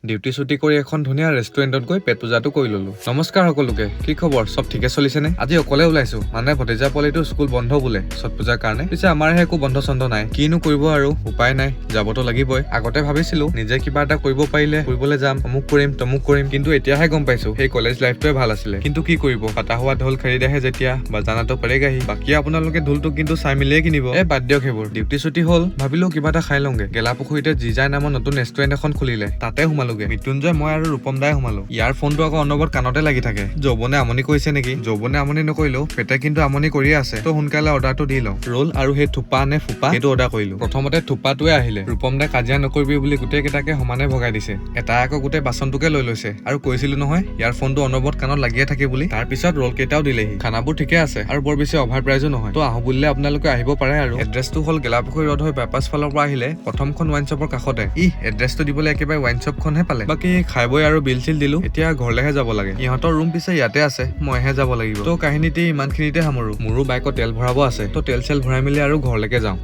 Duty ছুটি কৰি এখন ধুনীয়া ৰেষ্টুৰেণ্টত গৈ পেট পূজাটো কৰি ললো। নমস্কাৰ সকলোকে, কি খবৰ? চব ঠিকে চলিছেনে? আজি অকলে ওলাইছো, মানে ভতিজা পোৱালিটো স্কুল বন্ধ বোলে ছট পূজাৰ কাৰণে। পিছে আমাৰহে একো বন্ধ চন্ধ নাই, কিনো কৰিব আৰু, উপায় নাই, যাবতো লাগিবই। আগতে ভাবিছিলো নিজে কিবা এটা কৰিব পাৰিলে ফুৰিবলৈ যাম, অমুক কৰিম তমুক কৰিম, কিন্তু এতিয়াহে গম পাইছো সেই কলেজ লাইফটোৱে ভাল আছিলে। কিন্তু কি কৰিব, পাতা হোৱা ঢোল খেৰিদেহে যেতিয়া বাজানাটো পাৰেগাহি। বাকী আপোনালোকে ঢোলটো কিন্তু চাই মিলিয়ে কিনিব। বাদ দিয়ক সেইবোৰ। ডিউটি ছুটি হ'ল, ভাবিলো কিবা এটা খাই লওঁগে। গেলাপুখুৰীতে জিজাই নামৰ নতুন ৰেষ্টুৰেণ্ট এখন খুলিলে, তাতে সোমালোগে। মৃত্যুঞ্জয়, মই আৰু ৰূপম দাই সোমালো। ইয়াৰ ফোনটো আকৌ অনবৰত কাণতে লাগি থাকে। যৌৱনে আমনি কৰিছে নেকি? যৌৱনে আমনি নকৰিলেও পেটে কিন্তু আমনি কৰিয়ে আছে। তো সোনকালে অৰ্ডাৰটো দি লওঁ। ৰোল আৰু সেই থোপা নে ফোপা সেইটো অৰ্ডাৰ কৰিলো। প্ৰথমতে থোপাটোৱে আহিলে। ৰূপম দাই কাজিয়া নকৰিবি বুলি গোটেই কেইটাকে সমানে ভগাই দিছে। এটা আকৌ গোটেই বাচনটোকে লৈ লৈছে। আৰু কৈছিলো নহয় ইয়াৰ ফোনটো অনবৰত কাণত লাগিয়ে থাকে বুলি। তাৰ পিছত ৰোল কেইটাও দিলেহি। খানাবোৰ ঠিকে আছে আৰু বৰ বেছি অভাৰ প্ৰাইজো নহয়। তো আহো বুলিলে আপোনালোকে আহিব পাৰে। আৰু এড্ৰেছটো হ'ল গেলাপুখুৰী ৰোড হৈ বাইপাছ ফালৰ পৰা আহিলে প্ৰথমখন ৱাইন শ্বপৰ কাষতে। এড্ৰেছটো দিবলৈ একেবাৰে ৱাইন শ্বপখনহে পালে। বাকী খাই বৈ আৰু বিল চিল দিলো। এতিয়া ঘৰলেহে যাব লাগে। ইহঁতৰ ৰুম পিছে ইয়াতে আছে, মইহে যাব লাগিব। তো কাহিনীটি ইমানখিনিতে সামৰো। মোৰো বাইকত তেল ভৰাব আছে, তো তেল চেল ভৰাই মেলি আৰু ঘৰলৈকে যাওঁ।